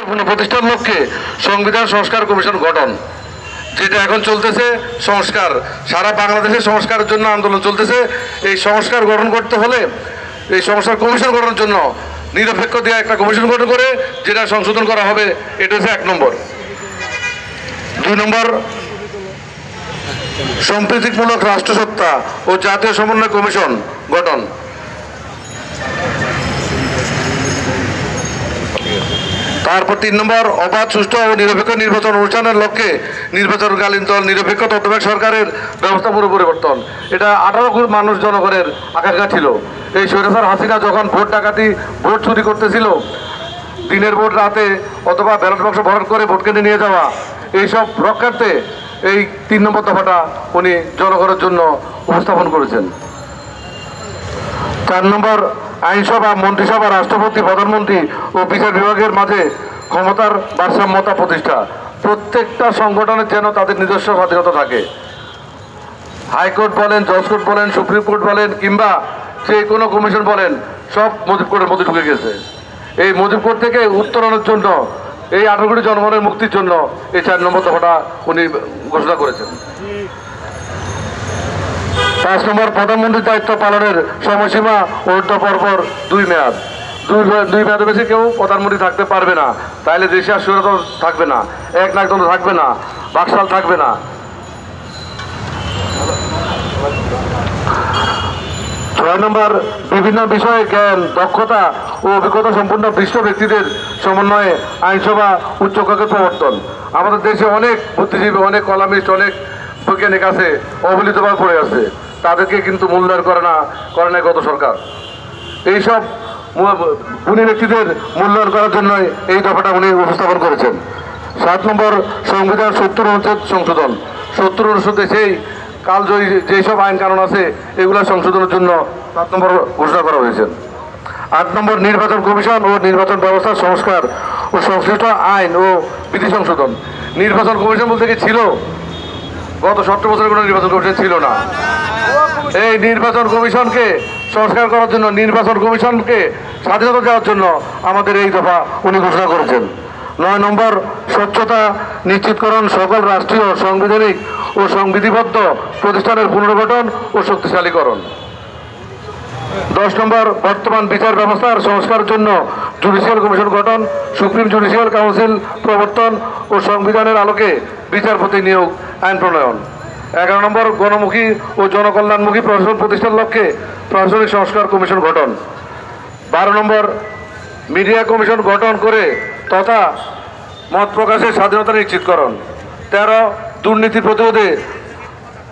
পুনঃপ্রতিষ্ঠার লক্ষ্যে সংবিধান সংস্কার কমিশন গঠন, যেটা এখন চলতেছে সংস্কার, সারা বাংলাদেশে সংস্কারের জন্য আন্দোলন চলতেছে। এই সংস্কার গঠন করতে হলে এই সংস্কার কমিশন গঠনের জন্য নিরপেক্ষ দেওয়া একটা কমিশন গঠন করে যেটা সংশোধন করা হবে, এটা হচ্ছে 1 নম্বর। 2 নম্বর, সম্প্রীতিমূলক রাষ্ট্রসত্তা ও জাতীয় সমন্বয় কমিশন গঠন। তারপর 3 নম্বর, অবাধ, সুষ্ঠু ও নিরপেক্ষ নির্বাচন অনুষ্ঠানের লক্ষ্যে নির্বাচনকালীন দল নিরপেক্ষ তত্ত্বাবধায়ক সরকারের ব্যবস্থা পুরো পরিবর্তন। এটা 18 কোটি মানুষ জনগণের আকাঙ্ক্ষা ছিল। এই স্বৈরাচার হাসিনা যখন ভোট ডাকাতি, ভোট চুরি করতেছিল, দিনের ভোট রাতে অথবা ব্যালট বাক্স ভরাট করে ভোট কেন্দ্রে নিয়ে যাওয়া, এইসব রক্ষার্থে এই 3 নম্বর দফাটা উনি জনগণের জন্য উপস্থাপন করেছেন। 4 নম্বর, আইনসভা, মন্ত্রিসভা, রাষ্ট্রপতি, প্রধানমন্ত্রী ও বিচার বিভাগের মাঝে ক্ষমতার ভারসাম্যতা প্রতিষ্ঠা। প্রত্যেকটা সংগঠনের যেন তাদের নিজস্ব স্বাধীনতা থাকে। হাইকোর্ট বলেন, জজ কোর্ট বলেন, সুপ্রিম কোর্ট বলেন, কিংবা যে কোনো কমিশন বলেন, সব মুজিব কোর্টের মধ্যে ঢুকে গেছে। এই মুজিব কোর্ট থেকে উত্তরণের জন্য, এই 18 কোটি জনগণের মুক্তির জন্য এই 4 নম্বর দফাটা উনি ঘোষণা করেছেন। 5 নম্বর, প্রধানমন্ত্রীর দায়িত্ব পালনের সময়সীমা ঊর্ধ্ব পরপর 2 মেয়াদ। 2 মেয়াদের বেশি কেউ প্রধানমন্ত্রী থাকতে পারবে না। তাইলে দেশে আর স্বৈরতন্ত্র থাকবে না, একনায়কতন্ত্র থাকবে না, বাকশাল থাকবে না। 6 নম্বর, বিভিন্ন বিষয়ে জ্ঞান, দক্ষতা ও অভিজ্ঞতা সম্পন্ন বিশিষ্ট ব্যক্তিদের সমন্বয়ে আইনসভা উচ্চকক্ষের প্রবর্তন। আমাদের দেশে অনেক বুদ্ধিজীবী, অনেক কলামিস্ট, অনেক বৈজ্ঞানিক আছে, অবহেলিতভাবে পড়ে আছে। তাদেরকে কিন্তু মূল্যায়ন করে না গত সরকার। এইসব গুণী ব্যক্তিদের মূল্যায়ন করার জন্য এই দফাটা উনি উপস্থাপন করেছেন। 7 নম্বর, সংবিধান 70 অনুচ্ছেদ সংশোধন। 70 অনুচ্ছেদে সেই কালজয়ী যেসব আইন কানুন আছে এগুলো সংশোধনের জন্য 7 নম্বর ঘোষণা করা হয়েছে। 8 নম্বর, নির্বাচন কমিশন ও নির্বাচন ব্যবস্থার সংস্কার ও সংশ্লিষ্ট আইন ও বিধি সংশোধন। নির্বাচন কমিশন বলতে কি ছিল? গত 17 বছরের কোনো নির্বাচন কমিশন ছিল না। এই নির্বাচন কমিশনকে সংস্কার করার জন্য, নির্বাচন কমিশনকে স্বাধীনতা দেওয়ার জন্য আমাদের এই দফা উনি ঘোষণা করেছেন। 9 নম্বর, স্বচ্ছতা নিশ্চিতকরণ, সকল রাষ্ট্রীয়, সাংবিধানিক ও সংবিধিবদ্ধ প্রতিষ্ঠানের পুনর্গঠন ও শক্তিশালীকরণ। 10 নম্বর, বর্তমান বিচার ব্যবস্থার সংস্কারের জন্য জুডিশিয়াল কমিশন গঠন, সুপ্রিম জুডিশিয়াল কাউন্সিল প্রবর্তন ও সংবিধানের আলোকে বিচারপতি নিয়োগ, আইন প্রণয়ন। 11 নম্বর, গণমুখী ও জনকল্যাণমুখী প্রশাসন প্রতিষ্ঠার লক্ষ্যে প্রশাসনিক সংস্কার কমিশন গঠন। 12 নম্বর, মিডিয়া কমিশন গঠন করে তথা মত প্রকাশের স্বাধীনতা নিশ্চিতকরণ। 13, দুর্নীতি প্রতিরোধে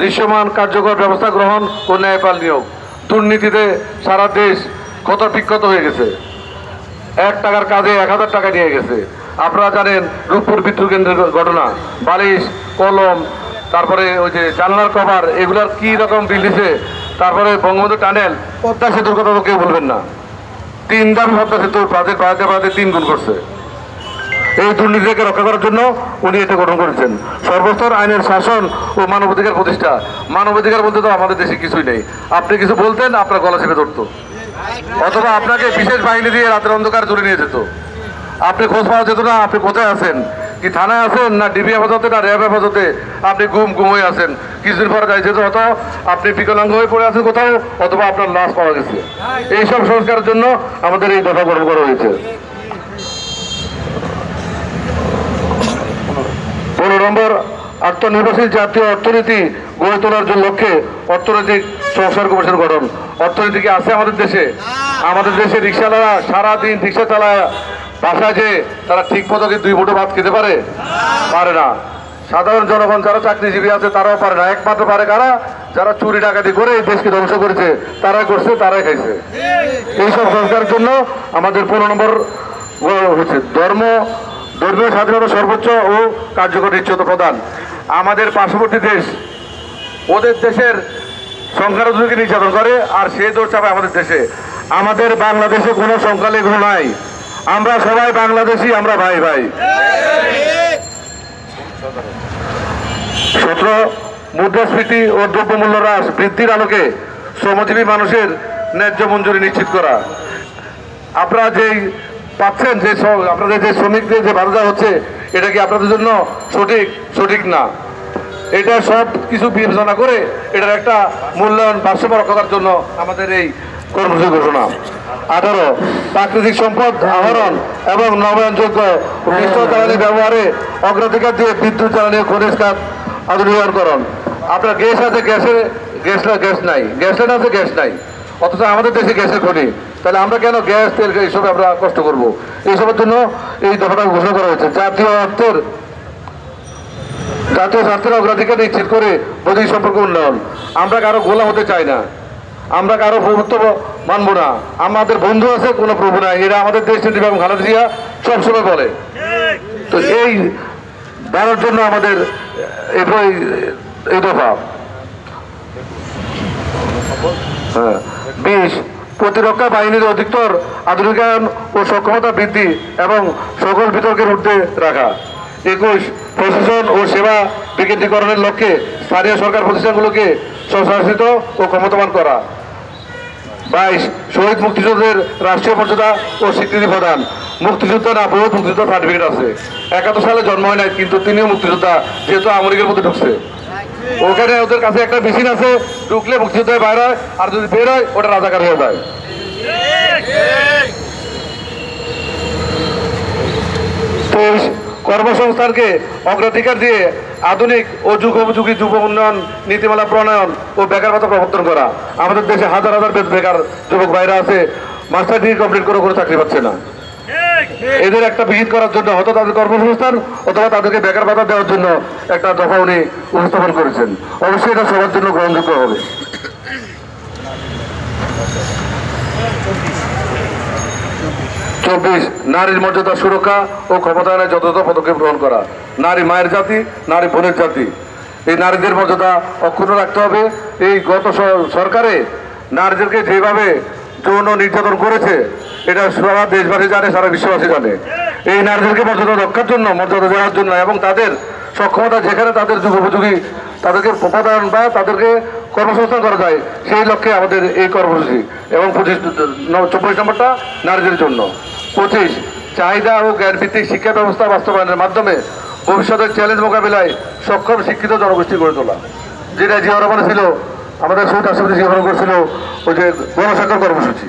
দৃশ্যমান কার্যকর ব্যবস্থা গ্রহণ ও ন্যায়পাল নিয়োগ। দুর্নীতিতে সারা দেশ ক্ষত বিক্ষত হয়ে গেছে। 1 টাকার কাজে 1000 টাকা নিয়ে গেছে। আপনারা জানেন রূপপুর বিদ্যুৎ কেন্দ্রের ঘটনা, বালিশ, কলম, তারপরে ওই যে জানলার কভার, এগুলার কি রকম বিল দিছে। তারপরে বঙ্গবন্ধু টানেল, পদ্মা সেতুর কথা তো কেউ বলবেন না। 3 দাম পদ্মা সেতু বাড়াতে 3 গুণ করছে। এই দুর্নীতিকে রক্ষা করার জন্য উনি এটা গঠন করেছেন। সর্বস্তর আইনের শাসন ও মানবাধিকার প্রতিষ্ঠা। মানবাধিকার বলতে তো আমাদের দেশে কিছুই নেই। আপনি কিছু বলতেন, আপনার গলা চেপে ধরতো, অথবা আপনাকে বিশেষ বাহিনী দিয়ে রাতের অন্ধকার তুলে নিয়ে যেত। আপনি খোঁজ পাওয়া যেত না আপনি কোথায় আছেন, কি থানায় আছেন, না ডিবি হেফাজতে, না র্যাব হেফাজতে। আপনি গুম হয়ে আছেন। কিছুদিন পরে যাই যেত হয়তো আপনি বিকলাঙ্গ হয়ে পড়ে আছেন কোথাও, অথবা আপনার লাশ পাওয়া গেছে। এইসব সংস্কারের জন্য আমাদের এই দফা গঠন করা হয়েছে। 15 নম্বর, আত্মনির্ভরশীল জাতীয় অর্থনীতি গড়ে তোলার জন্য লক্ষ্যে অর্থনৈতিক সংস্কার কমিশন গঠন। অর্থনীতি কি আছে আমাদের দেশে? আমাদের দেশে রিক্সাওয়ালারা সারাদিন রিক্সা চালায়, বাসায় যে তারা ঠিক মতো কি 2 মুঠো ভাত খেতে পারে না। সাধারণ জনগণ যারা চাকরিজীবী আছে তারাও পারে না। একমাত্র পারে কারা? যারা চুরি ডাকাতি করে এই দেশকে ধ্বংস করেছে, তারাই করছে, তারাই খাইছে। এইসব সংস্কারের জন্য আমাদের 15 নম্বর হচ্ছে ধর্মীয় স্বাধীনতা সর্বোচ্চ ও কার্যকর নিশ্চয়তা প্রদান। আমাদের পার্শ্ববর্তী দেশ, ওদের দেশের সংখ্যালঘুকে নির্যাতন করে আর সে দোষ চাপায় আমাদের দেশে। আমাদের বাংলাদেশে কোনো সংখ্যালঘু নাই, আমরা সবাই বাংলাদেশি, আমরা ভাই ভাই। 17, মুদ্রাস্ফীতি ও দ্রব্যমূল্য হ্রাস বৃদ্ধির আলোকে শ্রমজীবী মানুষের ন্যায্য মঞ্জুরি নিশ্চিত করা। আপনারা যেই পাচ্ছেন যে আপনাদের যে শ্রমিকদের যে ভাতা দেওয়া হচ্ছে এটা কি আপনাদের জন্য সঠিক না। এটা সব কিছু বিবেচনা করে এটার একটা মূল্যায়ন ভারসাম্য রক্ষা করার জন্য আমাদের এই কর্মসূচি ঘোষণা। 18 প্রাকৃতিক সম্পদ আহরণ এবং নবায়নযোগ্য মিশ্র জ্বালানি ব্যবহারে অগ্রাধিকার দিয়ে বিদ্যুৎ জ্বালানি ও খনিজ খাত আধুনিকরণ। আপনার গ্যাস আছে, গ্যাস নাই, গ্যাস লাইন আছে, গ্যাস নাই, অথচ আমাদের দেশে গ্যাসের খনি। তাহলে আমরা কেন গ্যাস তেল এইসব আমরা কষ্ট করব? এইসবের জন্য এই দফাটা ঘোষণা করা হয়েছে। জাতীয় স্বার্থের অগ্রাধিকার নিশ্চিত করে বৈদেশিক সম্পর্ক উন্নয়ন। আমরা কারো গোলাম হতে চাই না, আমরা কারো প্রভুত্ব মানব না। আমাদের বন্ধু আছে, কোনো প্রভু নাই, এরা আমাদের দেশ নেত্রী বেগম খালেদা জিয়া সবসময় বলে। তো এই বেড়ার জন্য আমাদের এই দফা। 20 প্রতিরক্ষা বাহিনীর অধিকতর আধুনিকায়ন ও সক্ষমতা বৃদ্ধি এবং সকল বিতর্কের ঊর্ধ্বে রাখা। 21 প্রশাসন ও সেবা বিকেন্দ্রীকরণের লক্ষ্যে স্থানীয় সরকার প্রতিষ্ঠানগুলোকে স্বশাসিত ও ক্ষমতাবান করা। 22 শহীদ মুক্তিযোদ্ধাদের রাষ্ট্রীয় মর্যাদা ও স্বীকৃতি প্রদান। মুক্তিযোদ্ধা না, বহুত মুক্তিযোদ্ধা সার্টিফিকেট আছে। 71 সালে জন্ম হয় নাই, কিন্তু তিনিও মুক্তিযোদ্ধা, যেহেতু আমরিকের মধ্যে ঢুকছে। ওখানে ওদের কাছে একটা মেশিন আছে, ঢুকলে মুক্তিযোদ্ধায় বাইর হয়, আর যদি বের হয় ওটা রাজাকার হয়ে যায়। 23 কর্মসংস্থানকে অগ্রাধিকার দিয়ে আধুনিক ও যুগোপযোগী যুব উন্নয়ন নীতিমালা প্রণয়ন ও বেকার ভাতা প্রবর্তন করা। আমাদের দেশে হাজার হাজার বেকার যুবক ভাইরা আছে, মাস্টার ডিগ্রি কমপ্লিট করে কোনো চাকরি পাচ্ছে না। এদের একটা বিহিত করার জন্য হয়তো তাদের কর্মসংস্থান অথবা তাদেরকে বেকার ভাতা দেওয়ার জন্য একটা দফা উনি উপস্থাপন করেছেন। অবশ্যই এটা সবার জন্য গ্রহণযোগ্য হবে। 24 নারীর মর্যাদা সুরক্ষা ও ক্ষমতায়নের যথাযথ পদক্ষেপ গ্রহণ করা। নারী মায়ের জাতি, নারী বোনের জাতি, এই নারীদের মর্যাদা অক্ষুণ্ণ রাখতে হবে। এই গত সরকারে নারীদেরকে যেভাবে যৌন নির্যাতন করেছে এটা সারা দেশবাসী জানে, সারা বিশ্ববাসী জানে। এই নারীদেরকে মর্যাদা রক্ষার জন্য, মর্যাদা দেওয়ার জন্য এবং তাদের সক্ষমতা যেখানে তাদের যুগোপযোগী তাদেরকে উপাদান বা তাদেরকে কর্মসংস্থান করা যায়, সেই লক্ষ্যে আমাদের এই কর্মসূচি। এবং 24 নম্বরটা নারীদের জন্য। 25 চাহিদা ও জ্ঞানভিত্তিক শিক্ষা ব্যবস্থা বাস্তবায়নের মাধ্যমে ভবিষ্যতের চ্যালেঞ্জ মোকাবিলায় সক্ষম শিক্ষিত জনগোষ্ঠী গড়ে তোলা। যেটা জিয়া রহমান ছিল, আমাদের শহীদ রাষ্ট্রপতি জিয়া রহমান করেছিল ওই যে গণস্বাক্ষর কর্মসূচি।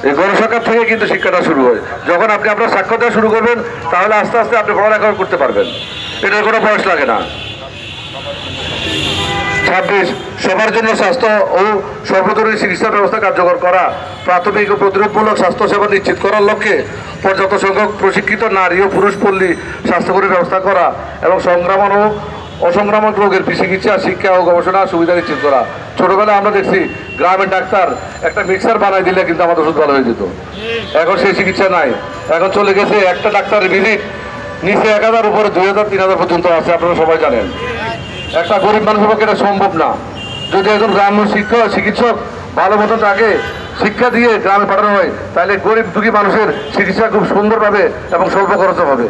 এই গণস্বাক্ষর থেকে কিন্তু শিক্ষাটা শুরু হয়। যখন আপনি আপনার স্বাক্ষর দেওয়া শুরু করবেন, তাহলে আস্তে আস্তে আপনি পড়ালেখা করতে পারবেন, এটার কোনো বয়স লাগে না। 26 সবার জন্য স্বাস্থ্য ও সর্বজনীন চিকিৎসা ব্যবস্থা কার্যকর করা। প্রাথমিক ও প্রতিরোধমূলক স্বাস্থ্যসেবা নিশ্চিত করার লক্ষ্যে পর্যাপ্ত সংখ্যক প্রশিক্ষিত নারী ও পুরুষ পল্লী স্বাস্থ্যকর্মীর ব্যবস্থা করা এবং সংক্রামক ও অসংক্রামক রোগের চিকিৎসা, শিক্ষা ও গবেষণা সুবিধা নিশ্চিত করা। ছোটবেলায় আমরা দেখছি গ্রামের ডাক্তার একটা মিক্সার বানাই দিলে কিন্তু আমাদের ওষুধ ভালো হয়ে যেত। এখন সেই চিকিৎসা নাই, এখন চলে গেছে একটা ডাক্তারের ভিজিট নিচে 1000 উপরে 2000 3000 পর্যন্ত আছে, আপনারা সবাই জানেন। একটা গরিব মানুষের পক্ষে এটা সম্ভব না। যদি একজন গ্রাম্য চিকিৎসক ভালো মতো তাকে শিক্ষা দিয়ে গ্রামে পাঠানো হয়, তাহলে গরিব দুঃখী মানুষের চিকিৎসা খুব সুন্দরভাবে এবং স্বল্প খরচে হবে।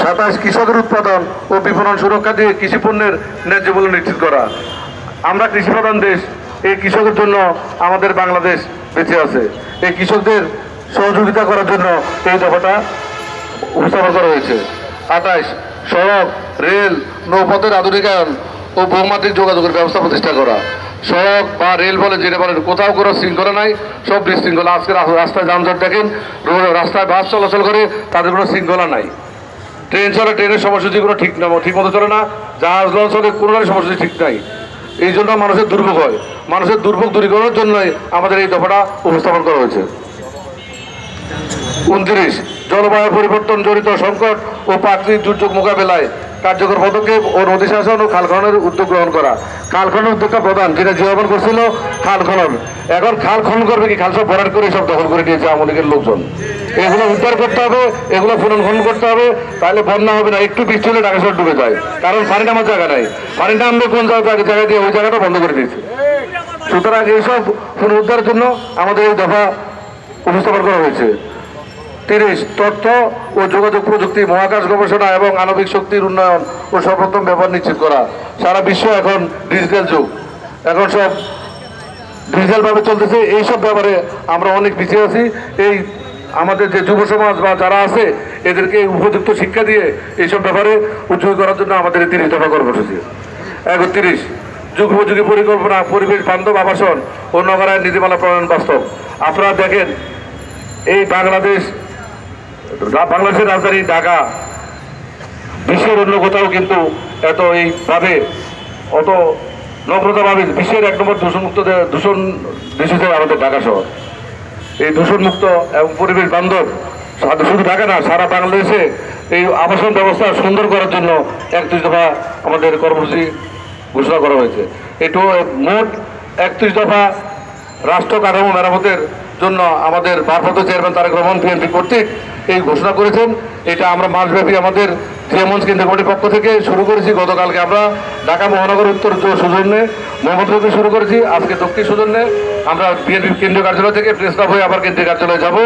27 কৃষকের উৎপাদন ও বিপণন সুরক্ষা দিয়ে কৃষি পণ্যের ন্যায্য মূল্য নিশ্চিত করা। আমরা কৃষি প্রধান দেশ, এই কৃষকের জন্য আমাদের বাংলাদেশ বেঁচে আছে। এই কৃষকদের সহযোগিতা করার জন্য এই দফাটা উপস্থাপন করা হয়েছে। 28 সড়ক, রেল, নৌপথের আধুনিকায়ন ও বহুমাত্রিক যোগাযোগের ব্যবস্থা প্রতিষ্ঠা করা। সড়ক বা রেল বলে যেটা বলেন, কোথাও কোনো শৃঙ্খলা নাই, সব বিশৃঙ্খলা। আজকে রাস্তায় যানজট দেখেন, রাস্তায় বাস চলাচল করে, তাদের কোনো শৃঙ্খলা নাই। ট্রেন চলে, ট্রেনের সময়সূচি কোনো ঠিক মতো চলে না, জাহাজ লঞ্চ চলে, কোনো সময়সূচি ঠিক নাই। এই জন্য মানুষের দুর্ভোগ হয়। মানুষের দুর্ভোগ দূরীকরণের জন্যই আমাদের এই দফাটা উপস্থাপন করা হয়েছে। 29 জলবায়ু পরিবর্তন জড়িত সংকট ও প্রাকৃতিক দুর্যোগ মোকাবেলায় কার্যকর পদক্ষেপ ও নদী শাসন ও খাল খননের উদ্যোগ গ্রহণ করা। খাল খননের উদ্যোগটা প্রধান, যেটা জীবন করছিল খাল খনন। এখন খাল খনন করবে কি? খাল সব ভরাট করে সব দখল করে নিয়েছে আওয়ামী লীগের লোকজন। এগুলো উদ্ধার করতে হবে, এগুলো পুনর্খনন করতে হবে, তাহলে বন্যা হবে না। একটু বৃষ্টি হলে ঢাকা শহর ডুবে যায়, কারণ পানি নামার জায়গা নাই। পানি নামবে কোন জায়গা দিয়ে, ওই জায়গাটা বন্ধ করে দিয়েছে। সুতরাং এইসব পুনরুদ্ধারের জন্য আমাদের এই দফা উপস্থাপন করা হয়েছে। 30 তথ্য ও যোগাযোগ প্রযুক্তি, মহাকাশ গবেষণা এবং আণবিক শক্তির উন্নয়ন ও সর্বোত্তম ব্যবহার নিশ্চিত করা। সারা বিশ্ব এখন ডিজিটাল যুগ, এখন সব ডিজিটালভাবে চলতেছে, এইসব ব্যাপারে আমরা অনেক পিছিয়ে আছি। এই আমাদের যে যুব সমাজ বা যারা আছে এদেরকে উপযুক্ত শিক্ষা দিয়ে এইসব ব্যাপারে উদ্যোগী করার জন্য আমাদের এই 30 দফা কর্মসূচি। 31 যুগোপযোগী পরিকল্পনা, পরিবেশ বান্ধব আবাসন ও নগরায়ণ নীতিমালা প্রণয়ন বাস্তব। আপনারা দেখেন এই বাংলাদেশের রাজধানী ঢাকা বিশ্বের অন্য কোথাও কিন্তু এত এইভাবে অত নম্রতাভাবে বিশ্বের 1 নম্বর দূষণমুক্ত দূষণ দেশ হিসেবে আমাদের ঢাকা শহর। এই দূষণমুক্ত এবং পরিবেশ বান্ধব শুধু ঢাকা না, সারা বাংলাদেশে এই আবাসন ব্যবস্থা সুন্দর করার জন্য 31 দফা আমাদের কর্মসূচি ঘোষণা করা হয়েছে। এটু মোট 31 দফা রাষ্ট্র কাঠামো মেরামতের জন্য আমাদের ভারপ্রাপ্ত চেয়ারম্যান তারেক রহমান বিএনপি কর্তৃক এই ঘোষণা করেছেন। এটা আমরা মাসব্যাপী আমাদের জিয়ামঞ্চ কেন্দ্রীয় কমিটির পক্ষ থেকে শুরু করেছি। গতকালকে আমরা ঢাকা মহানগর উত্তর সৌজন্যে মোহাম্মদপুরে শুরু করেছি, আজকে দক্ষিণ সৌজন্যে আমরা বিএনপি কেন্দ্রীয় কার্যালয় থেকে প্রেস ক্লাব হয়ে আবার কেন্দ্রীয় কার্যালয়ে যাব।